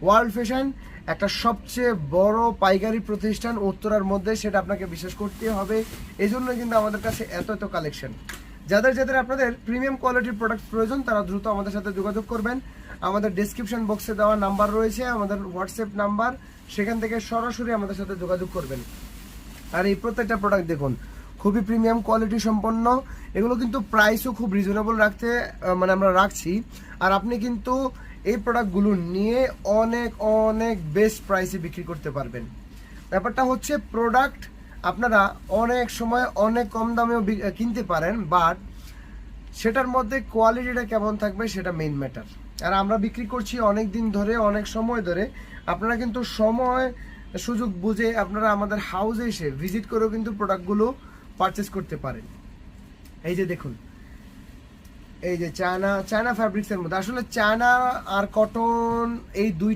World fashion একটা সবচেয়ে বড় পাইকারি প্রতিষ্ঠান উত্তরার মধ্যে, সেটা আপনাকে বিশ্বাস করতে হবে। এই জন্য কিন্তু আমাদের কাছে এত এত কালেকশন। যাদের যাদের আপনাদের প্রিমিয়াম কোয়ালিটির প্রোডাক্ট প্রয়োজন তারা দ্রুত আমাদের সাথে যোগাযোগ করবেন। আমাদের ডেসক্রিপশন বক্সে দেওয়া নাম্বার রয়েছে, আমাদের হোয়াটসঅ্যাপ নাম্বার, সেখান থেকে সরাসরি আমাদের সাথে যোগাযোগ করবেন। আর এই প্রত্যেকটা প্রোডাক্ট দেখুন খুবই প্রিমিয়াম কোয়ালিটি সম্পন্ন। এগুলো কিন্তু প্রাইসও খুব রিজনেবল রাখতে মানে আমরা রাখছি। আর আপনি কিন্তু এই প্রোডাক্টগুলো নিয়ে অনেক অনেক বেস্ট প্রাইসে বিক্রি করতে পারবেন। ব্যাপারটা হচ্ছে প্রোডাক্ট আপনারা অনেক সময় অনেক কম দামেও কিনতে পারেন, বাট সেটার মধ্যে কোয়ালিটিটা কেমন থাকবে সেটা মেইন ম্যাটার। আর আমরা বিক্রি করছি অনেক দিন ধরে, অনেক সময় ধরে। আপনারা কিন্তু সময় সুযোগ বুঝে আপনারা আমাদের হাউসে এসে ভিজিট করেও কিন্তু প্রোডাক্টগুলো পারচেস করতে পারেন। এই যে দেখুন, এই যে চায়না ফ্যাব্রিক্সের মধ্যে আসলে চায়না আর কটন এই দুইটা